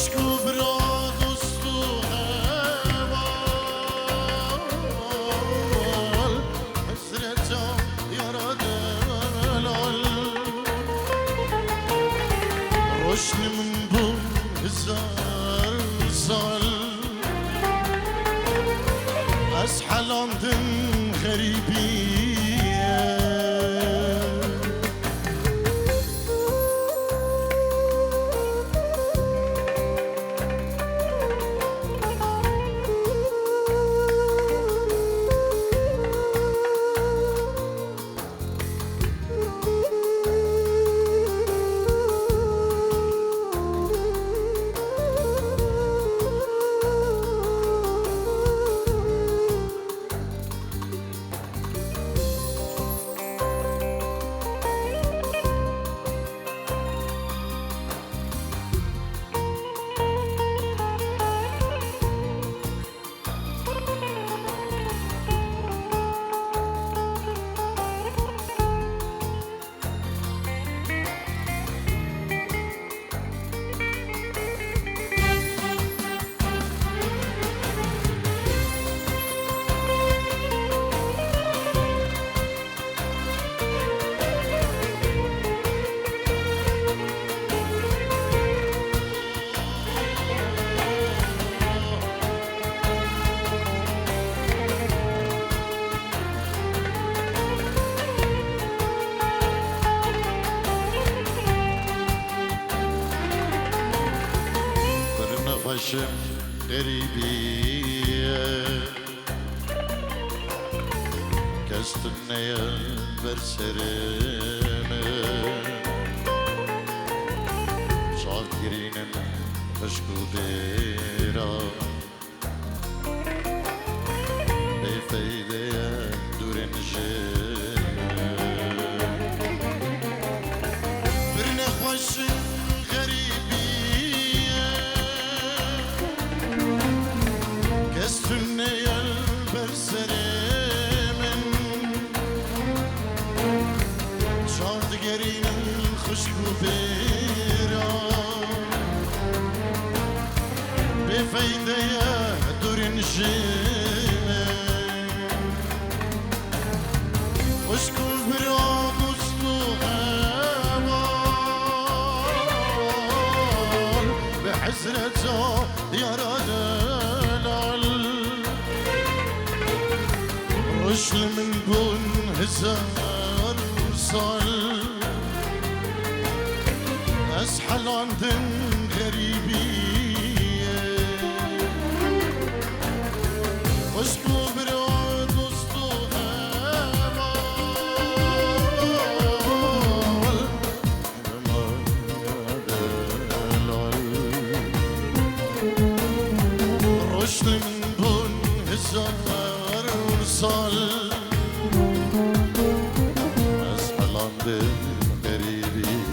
خوشکو برا دوستو هوال حسرتا یارا دلال روشن من بو هزار سال از حلاندن غریبیه başım garibiye Kestin neye verserimi Şakirinin aşkı bera Beyfeydeye durince Birine başım Üstüne yel berserimin Şadigerinin hışkı bira Befeydeye durin jime Hışkı bira muslu heval Behizreta yaradır رشل من بون هزار سال أسحل عندن غريبية وشكو برعاد وسطو هامال رشل من بون هزار sal Eshalandım garibiye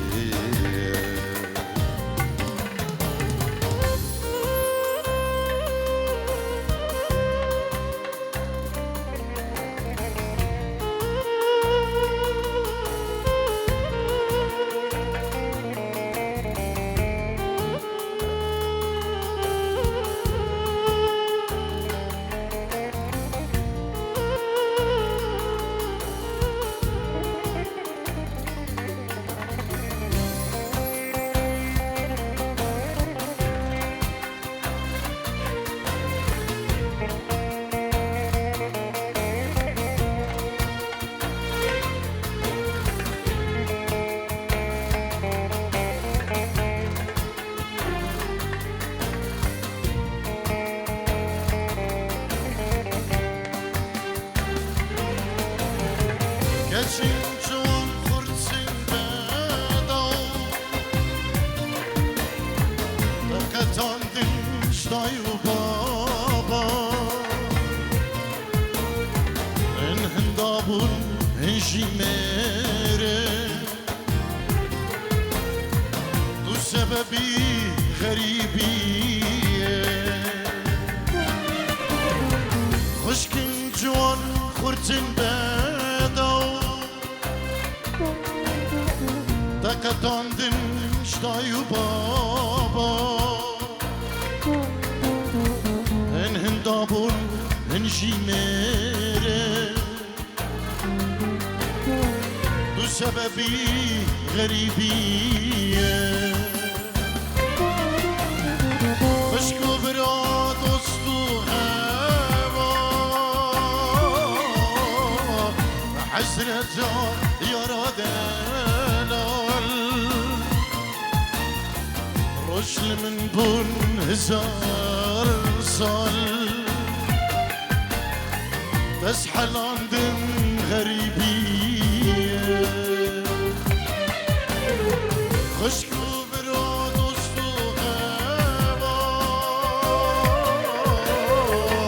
Geçin çoğun kurtsin bedal Takatandın ştayu baba En hindabun enjimere Tu sebebi garibiye Hoşkin çoğun kurtsin bedal Takatandın ştayu baba جيميري بسببي غريبية خشكو برا دوستو هوا حسرة يرادنا رجل من بن هزار سال تسحل عندن غريبية خشكو برا دوستو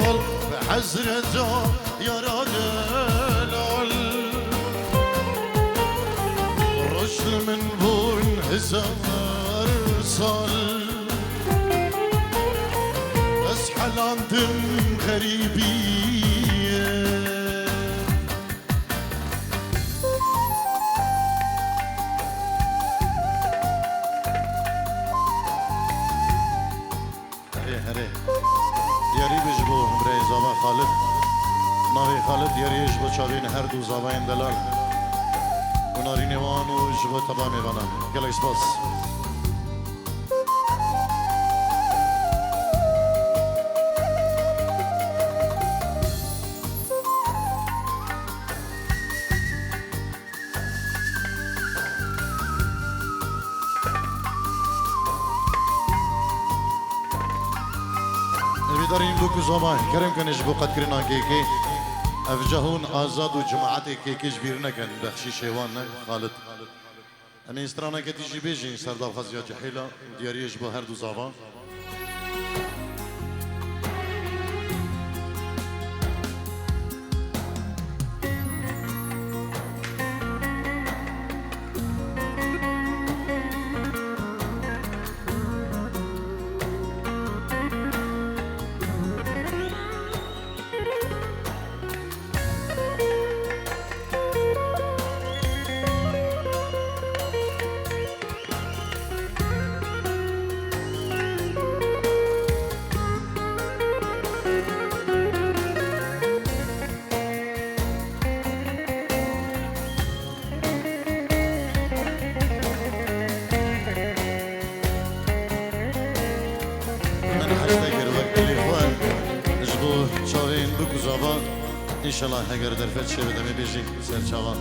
هوال بحزرة يراد العل رجل من بن هزار سال تسحل عندن غريبية دیاری بجبو برای زاوا خالد ناوی خالد دیاریش با چاوین هر دو زاوین دلال و ناری نوان و جبو تبا میوانم گلک سپاس دارین بکو زمان کرم کنش بو قد کرنا کیکی افجهون آزاد و جماعت کیکیش بیر نکن بخشی شیوان نه خالد امی استرانا که تیجی بیجین سرداب خزیات جحیلا دیاریش با هر دو زمان İnşallah eğer derfet şeridemi bizi serçavan.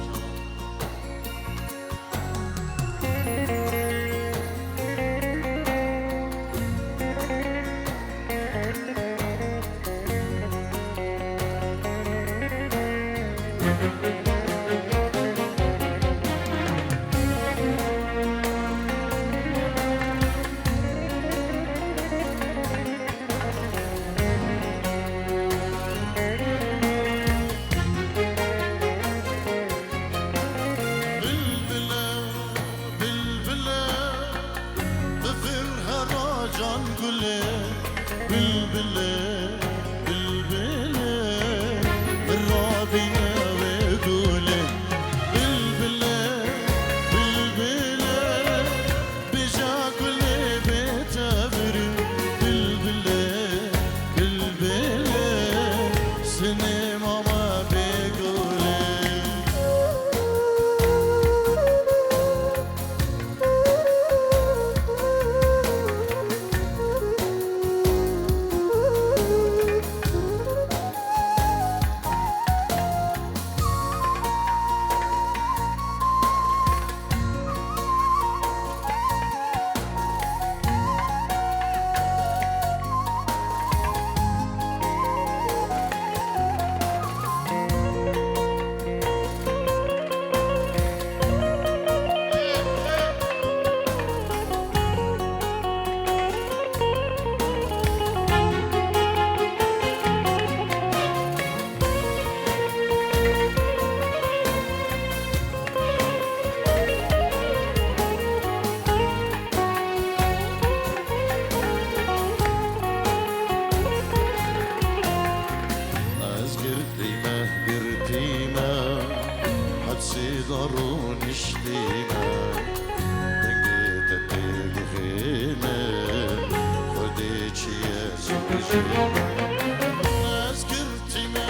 Ezgirtime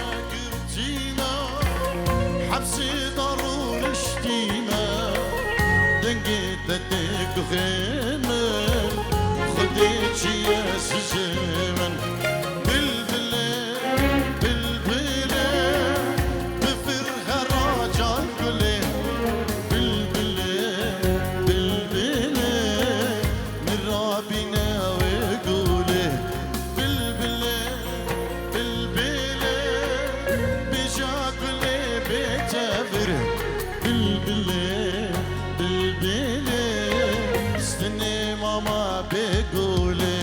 بلبله بلبله استني ماما بقوله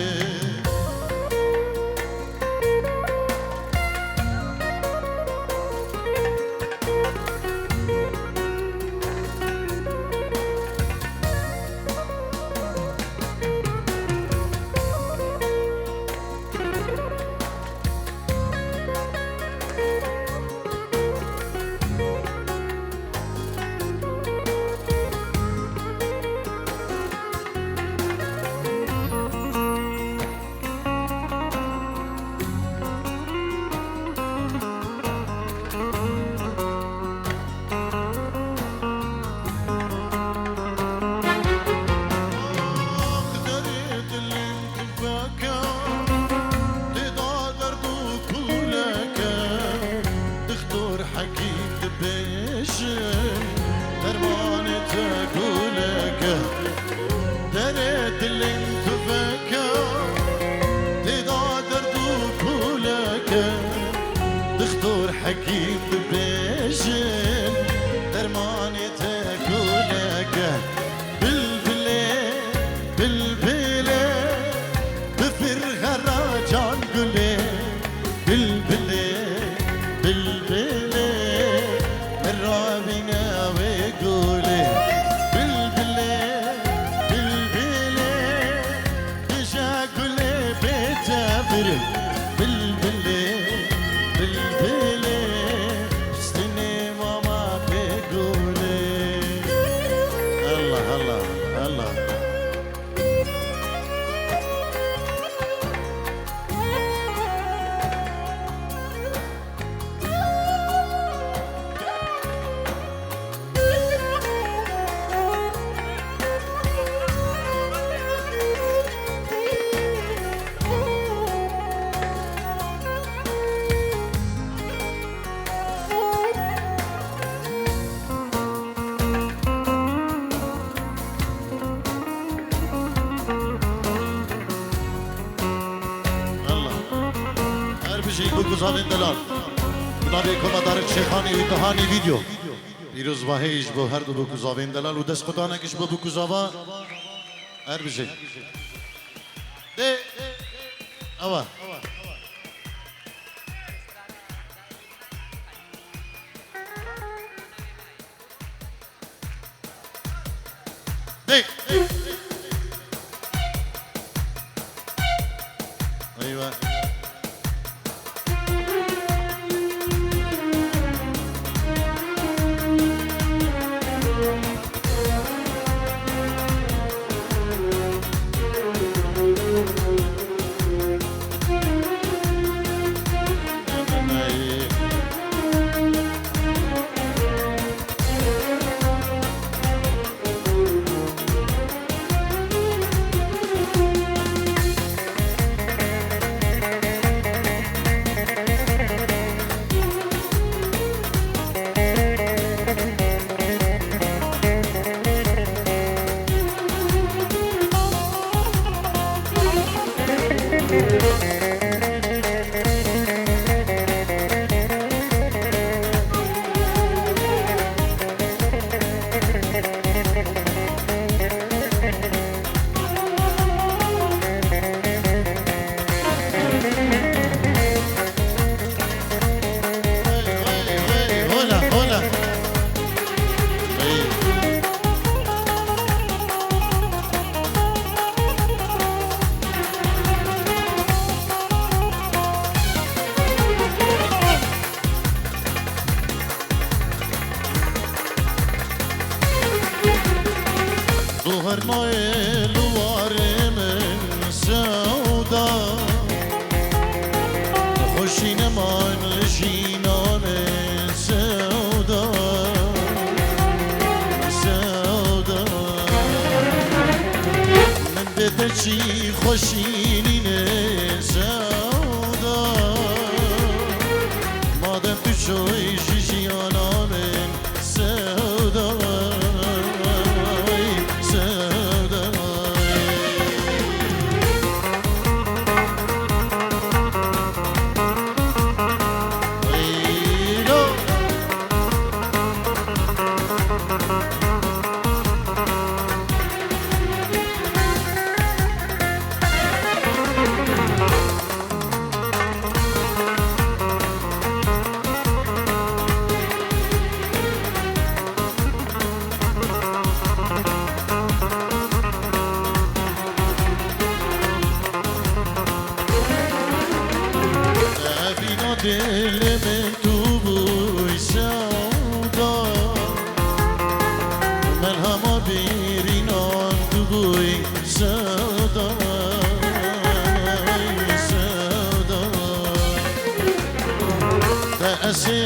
حكيم ببيشن درماني تاكلك بلبلة بلبلة بفرغ راجان قلي بلبلة بلبلة الرابنا ويقولي بلبلة بلبلة بجا قلي بتابر بلبلة بلبلة استني ماما بقولي الله الله الله بگذارید دلال خدای کمادارک شیخانی و دهانی ویدیو پیروز واهیش با هر دو بگذارید دلال و دست خدا نکش با بگذارا هر بشه ده اوا ده ایوه ظهر نايل وارم سودا خوشين من جينان سودا سودا من بدچي خوشين سودا مادام تو شوي جيانا من سودا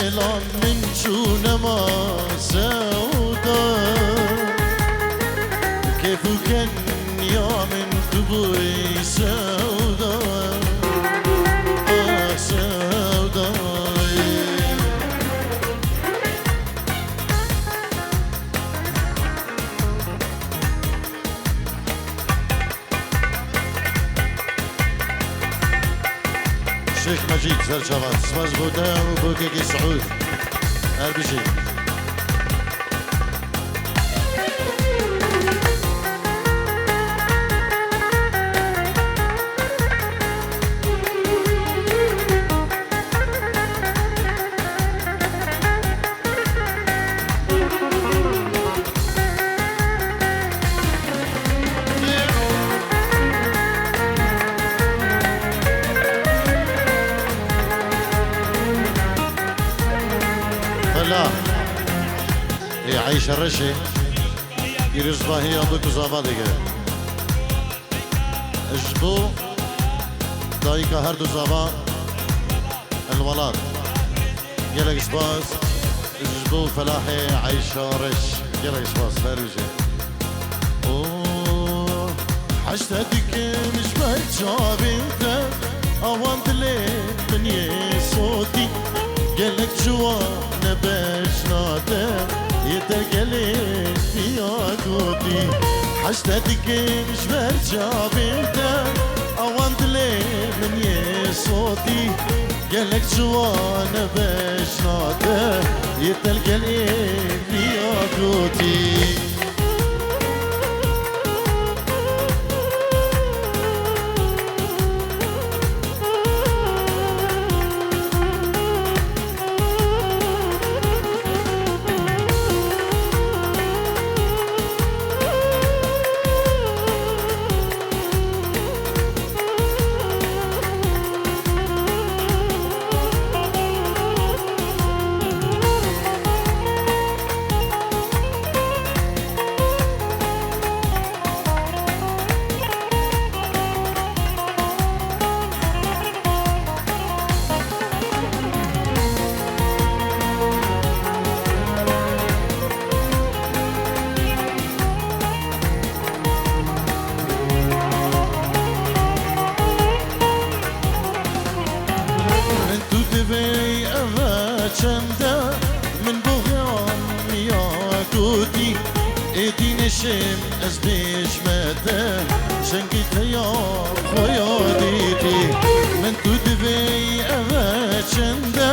سيلان من شو ما سودا كيف كان يا من دبي سودا سودا شيخ مجيد زرشافات سباز بودا وبوكيكي سعود هربشي فلاح يعيش الرشي يرزبا هي ضد زابادك اجبو دايكا هردو زابا الولاد يلك سباس اجبو فلاحي عيش رش يلك سباس خارجي اوه حشتك مش بتشاف انت اوانت ليه من صوتي قالك جوانا باش نادم يتقلي في عقودي حشتك مش برجع بنت اوانت لي من صوتي قالك جوانا باش نادم يتقلي في عقودي چنده من بغیان میاکوتی ایدی نشم از بیش مده شنگی تیار خیادیتی من تو دوی اوه چنده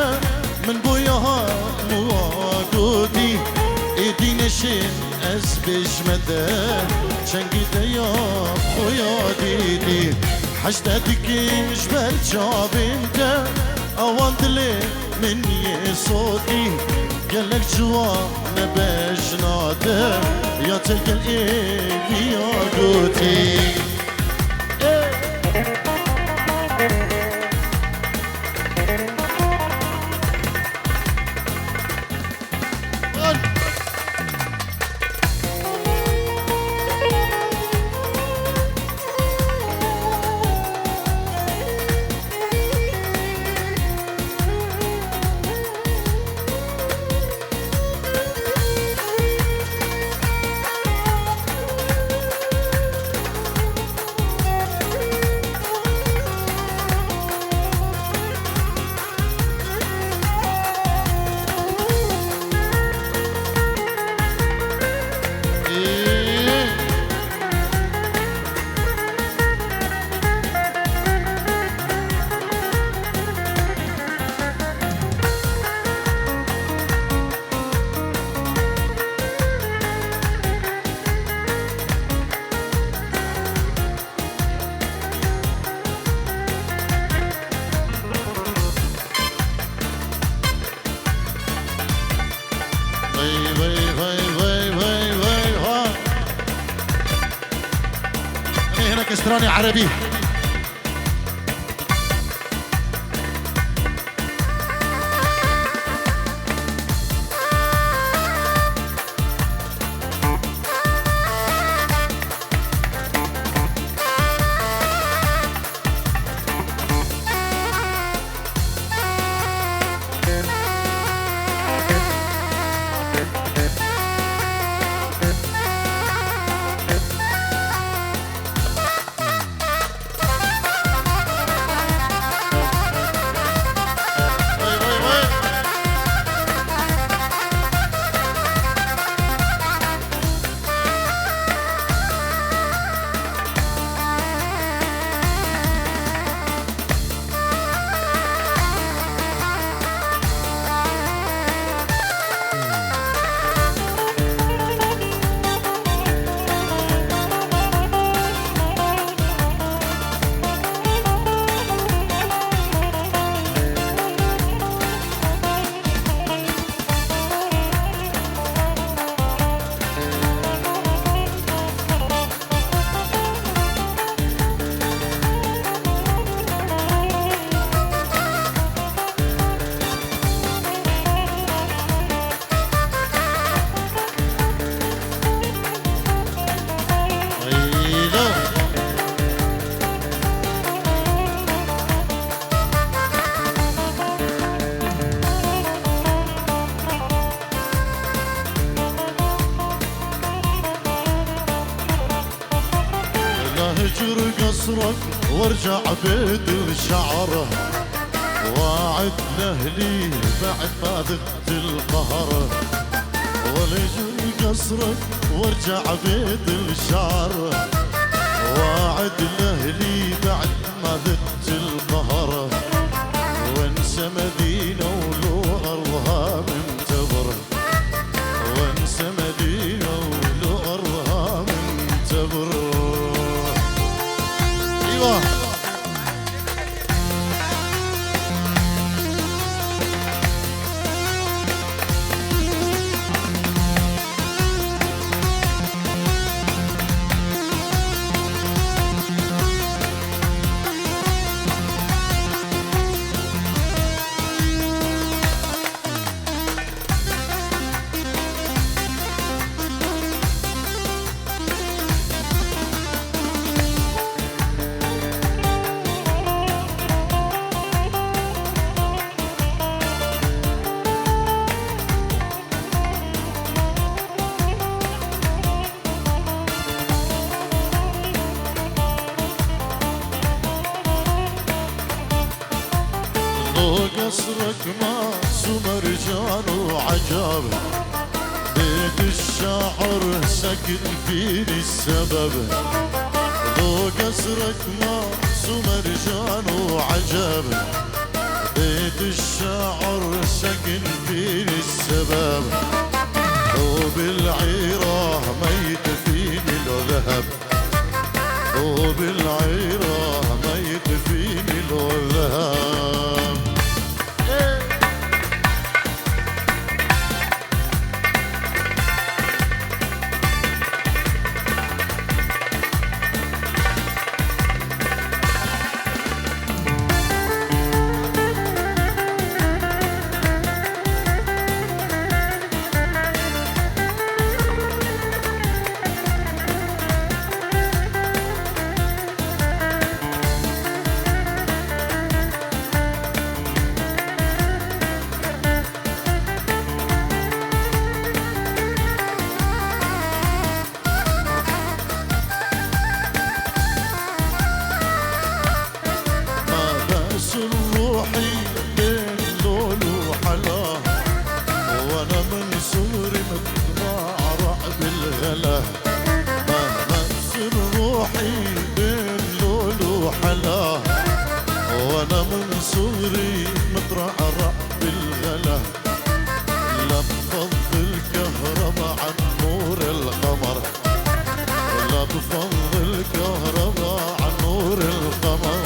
من بغیان میاکوتی ایدی نشم از بیش مده شنگی تیار خیادیتی حشته دکیش برچابیم که اوانت لي من صوتي قالك جوانا باش نادم يا تلقى الايد يا قوتي هناك استراني عربي قصرك وارجع بيت الشعر، واعد لاهلي بعد ما ذقت القهر. ولجي قصرك وارجع بيت الشعر، واعد لاهلي بعد ما ذقت القهر. وانسى مدينة ولو أرضها منتظر، وانسى مدينة ولو أرضها منتظر. ايوه قصرك معصوم رجال وعجاب، بيت الشاعر سكن فيني السبب. ذو قصرك معصوم رجال وعجاب، بيت الشاعر سكن فيني السبب. وبالعيرة ميت فيني الذهب، وبالعيرة ميت فيني الذهب. وانا من صغري مترعرع بالغلا، لا بفضل الكهرباء عن نور القمر، لا بفضل الكهرباء عن نور القمر.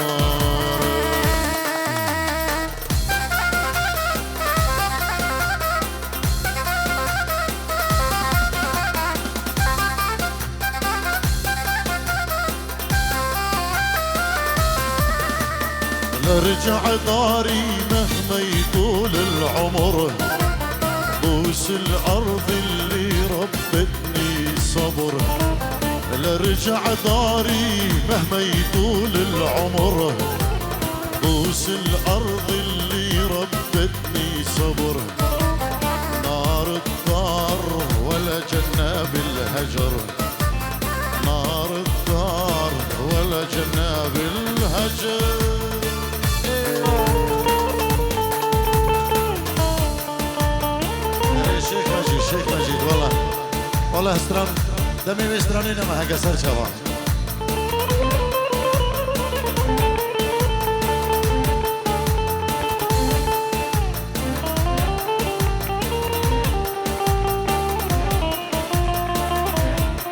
ارجع داري مهما يطول العمر، بوس الارض اللي ربتني صبر. لارجع داري مهما يطول العمر، بوس الارض اللي ربتني صبر. نار الدار ولا جنة بالهجر، نار الدار ولا جنة بالهجر. شيخ مجيد والله استران دمي استرانين ما هقصر شباب.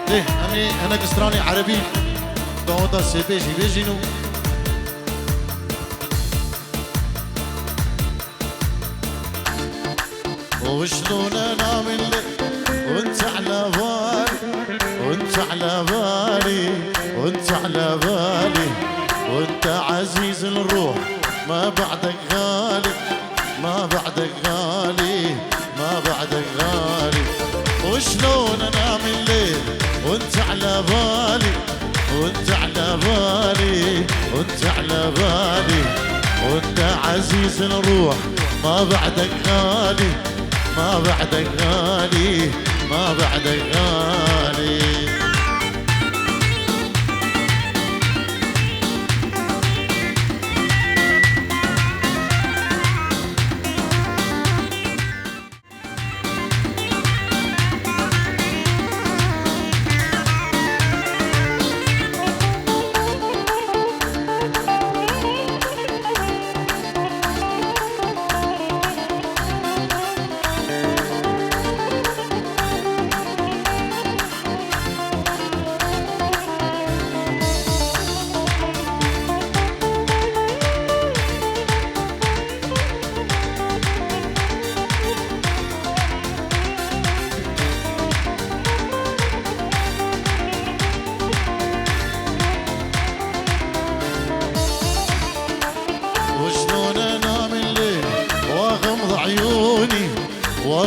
ليه أنا قصراني عربي دودا سيبيجي بيجينو وشلون انام الليل وانت على بالي، وانت على بالي، وانت على بالي، وانت عزيز الروح ما بعدك غالي، ما بعدك غالي، ما بعدك غالي. وشلون انام الليل وانت على بالي، وانت على بالي، وانت على بالي، وانت عزيز الروح ما بعدك غالي، ما بعدك غالي، ما بعدك غالي.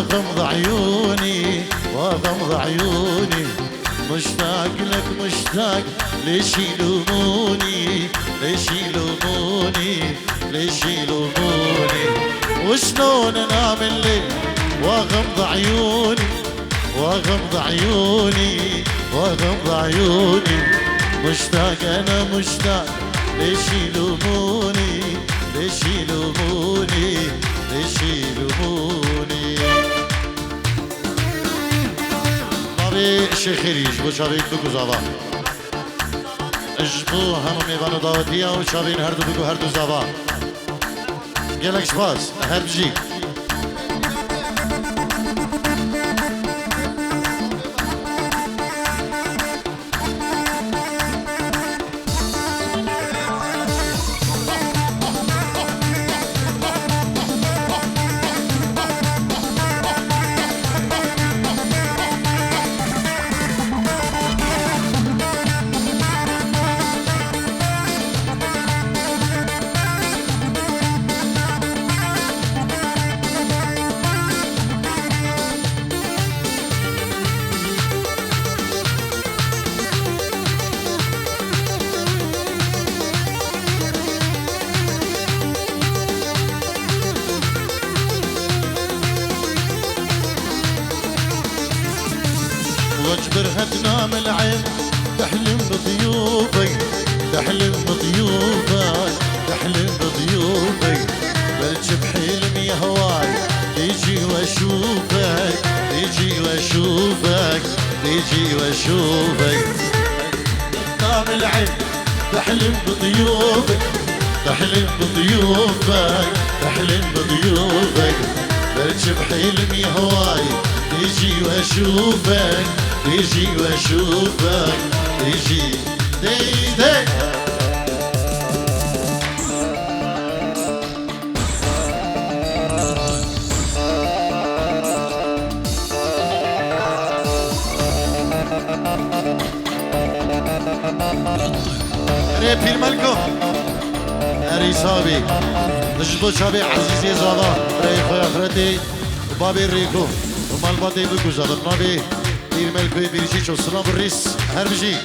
واغمض عيوني واغمض عيوني مشتاق لك مشتاق ليش يلوموني ليش يلوموني ليش يلوموني وشلون انام الليل واغمض عيوني واغمض عيوني واغمض عيوني مشتاق انا مشتاق ليش يلوموني ليش يلوموني ليش يلوموني نبي شخيريش بو شابيك بكو زابا اجبو همو ميبانو داوتيا و شابين هر دو بكو هر دو زابا گلک شپاس هر بجی واجبرها تنام العين تحلم بضيوفك تحلم بضيوفك تحلم بضيوفك بلش بحلم يا هواي تيجي واشوفك تيجي واشوفك تيجي واشوفك تنام العين تحلم بضيوفك تحلم بضيوفك تحلم بضيوفك بلش بحلم يا هواي تيجي واشوفك تيجي واشوفك تيجي دي دي ريبي الملكو هري صابي تجدو شابي عزيزي زابا ريخو يا فرتي وبابي ريكو ومال باتي بكو زابا نابي بير ملكوي بيرشي شو سلام الريس هر بجي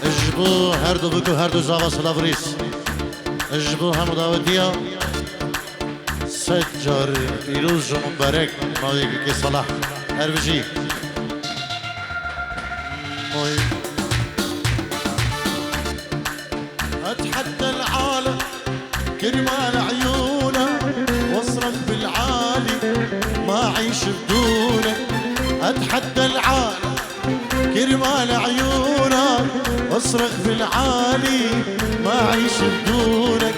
اجبو هر دو بکو هر دو زاوا سلابریس اجبو هم داودیا سجار پیروز و مبارک ناوی که صلاح هر بجی اتحدى العالم كرمال عيونك واصرخ بالعالي ما اعيش بدونك اتحدى العالم كرمال عيونك واصرخ بالعالي ما اعيش بدونك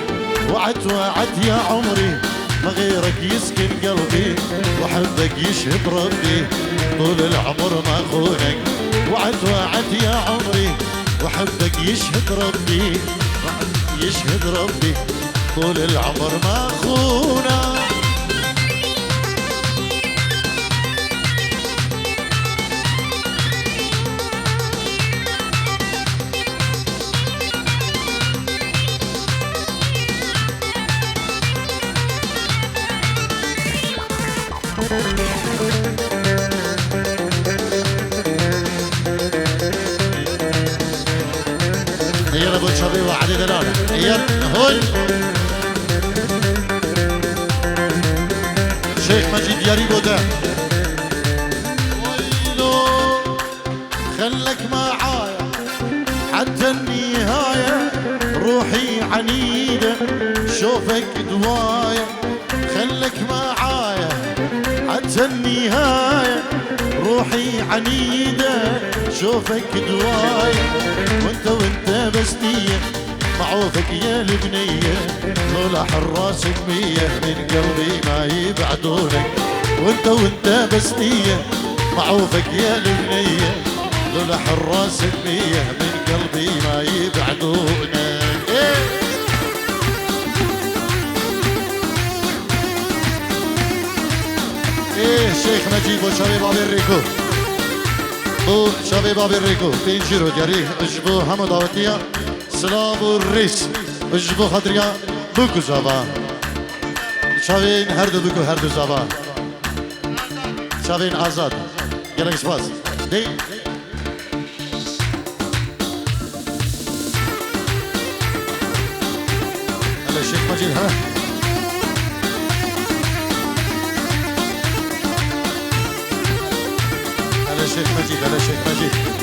وعد وعد يا عمري ما غيرك يسكن قلبي وحبك يشهد ربي طول العمر ما اخونك وعد وعد يا عمري وحبك يشهد ربي يشهد ربي طول العمر ما اخونك يلا ابو شبيب وعلي دلال يلا هول شيخ مجيد ياري بودا ويلو خلك معايا حتى النهاية روحي عنيدة شوفك دواية خلك معايا حتى النهاية روحي عنيدة شوفك دواي وانت بس نية معوفك يا البنية لولا حراسك مية من قلبي ما يبعدونك وانت بس نية معوفك يا البنية لولا حراسك مية من قلبي ما يبعدونك شيخ نجيب وشابي بابي الريكو بو شابي بابي الريكو تنجيرو دياري اجبو همو دعوتيا سلام الرئيس اجبو خدريا بوكو زابا شابين هردو بوكو هردو زابا شابين آزاد گلنگ سپاس دی هلا شيخ مجيد ها هلا شيخ مجيد هلا شيخ مجيد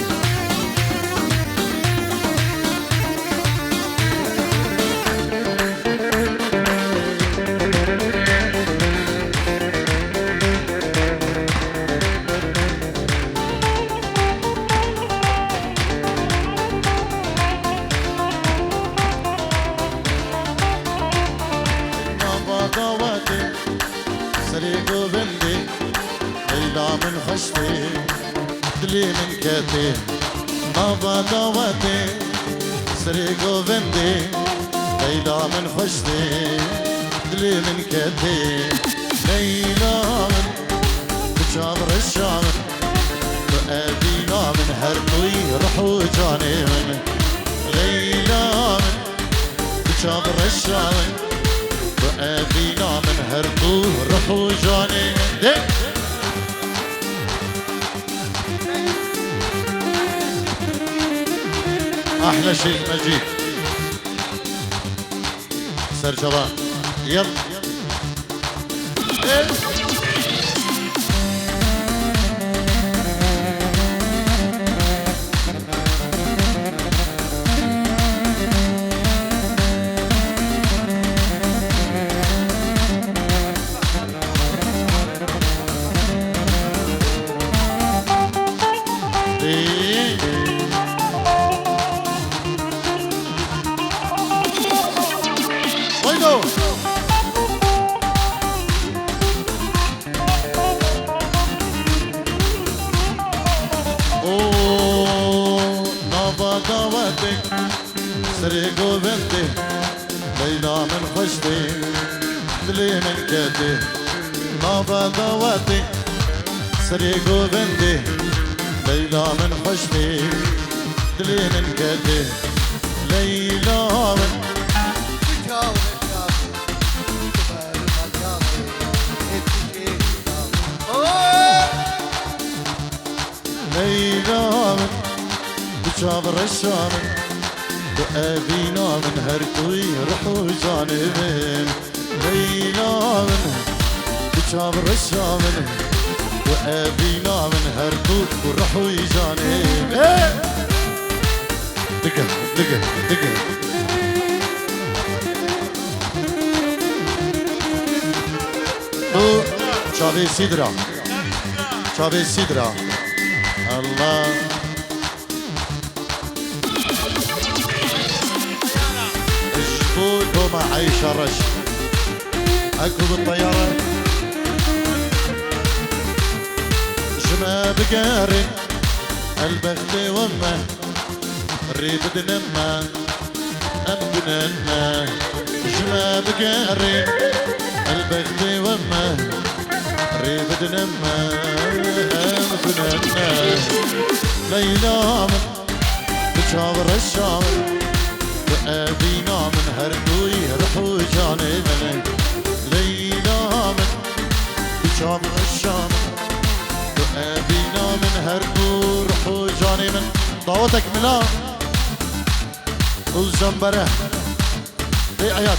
من خشتي دلي من كاتي بابا دعوتي سريقو بندي ليلى من خشتي دلي من كاتي ليلى من بشامر الشام وأبينا من هرمي رحو جاني من ليلى من بشامر الشام وأبينا من هرمي رحو جاني من أحلى شيء مجيد سرجوان يلا سريقو بنتي ليلى من خشتي دلي من كاتي بابا دواتي سريقو بنتي ليلى من خشتي دلي من كاتي ليلى من ليلى من بشابر الشام وأبينا من هركوي رحو جانبين ليلى من بشابر الشام وأبينا من هركوي رحو جانبين دقة دقة دقة شابي سيدرا شابي سيدرا الله مع عيشة رش أكو بالطيارة جمع بقارن البخت ومه ريد دنمه أمبننا جمع بقارن البخت ومه ريد دنمه أمبننا ليلى من بشاور الشام وأبينا من هرقوي رحو جانبنا ليلى من بشام الشام وأبينا من هرقوي رحو جانبنا دعوتك ملا والزنبرة اي عياد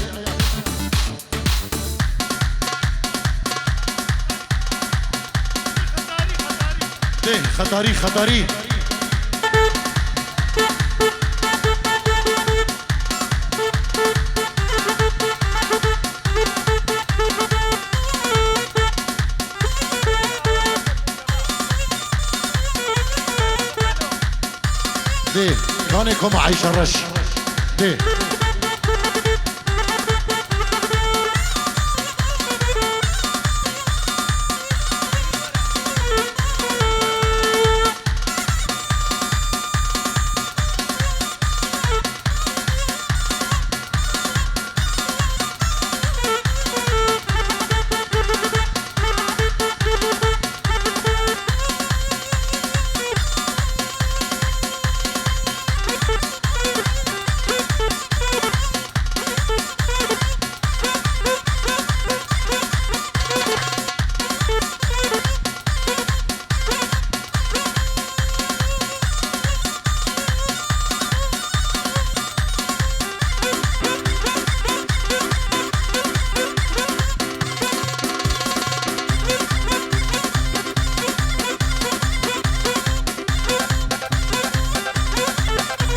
ليه خطاري خطاري ثم عيش الرش دي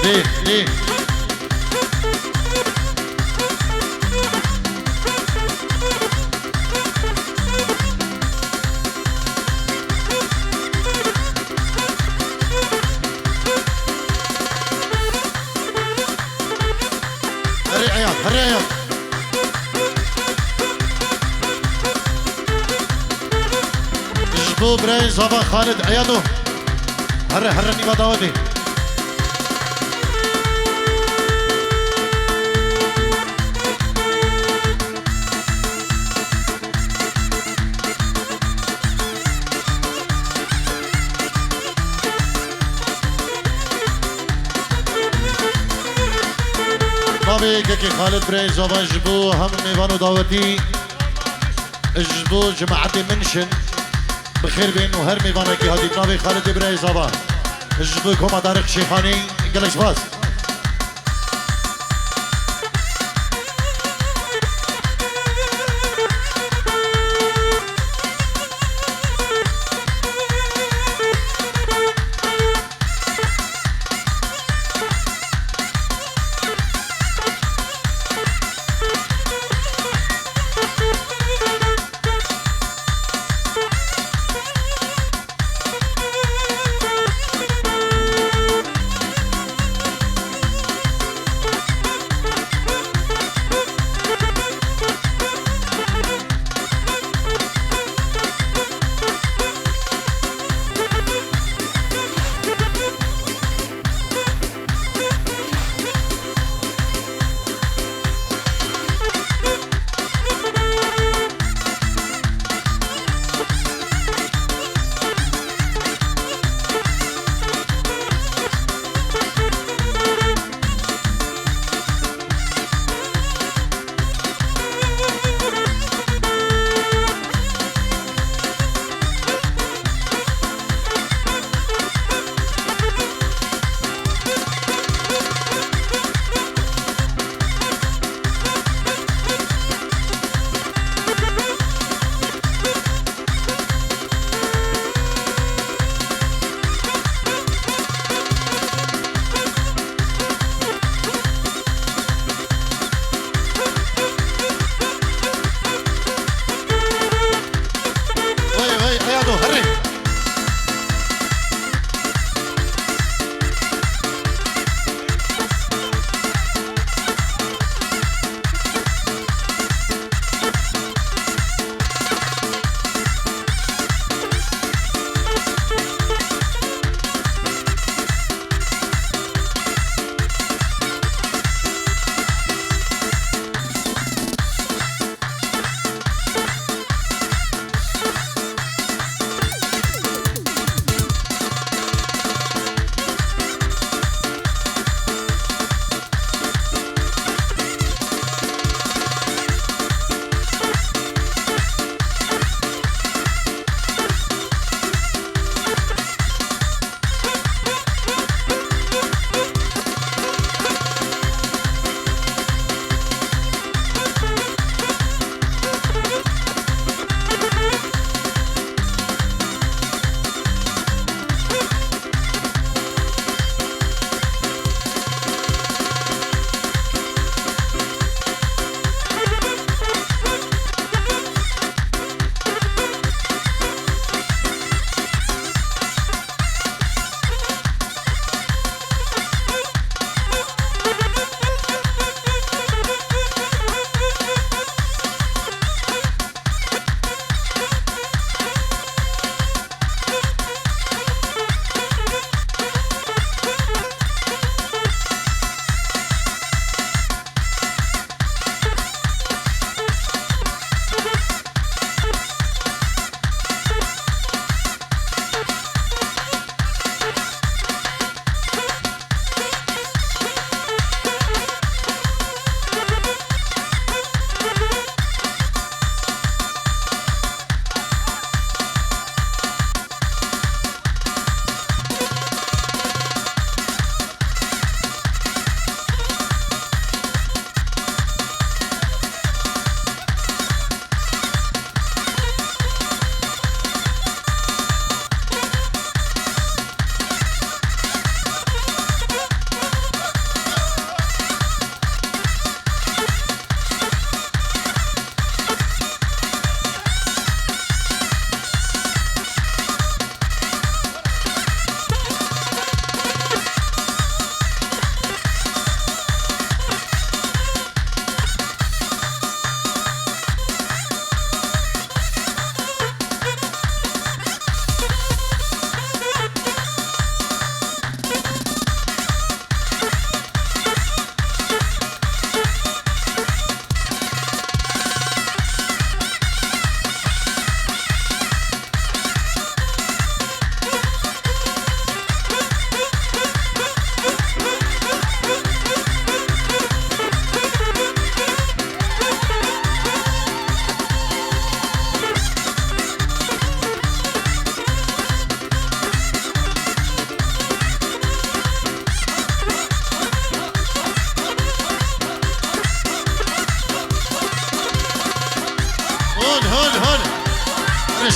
ليه ليه هري عيال هري عيال جبو براي زبا خالد عيادو هري هرني بداودي نابي كي خالد براي زبا جبو هم ميوانو داوتي جبو جماعتي منشن بخير بين وهر ميوانا كي هادي نابي خالد براي زبا جبو كوما دارق شيخاني قلش باس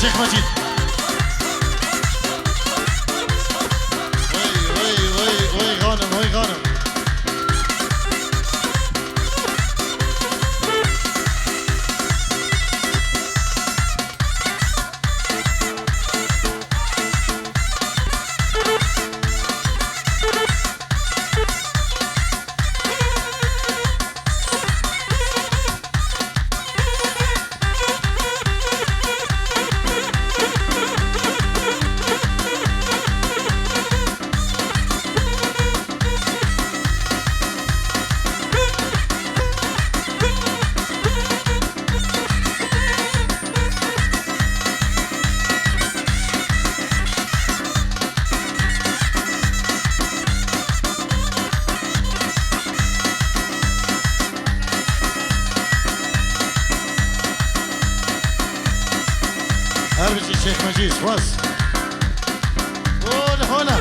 شيخ مجيد وي غانم وي غانم هربش الشيخ مجيد بس هولا هولا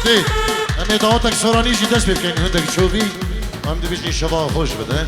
دی امی دعوتک سورانی جی دست بکن هندک چوبی هم دی بجنی شبا خوش بده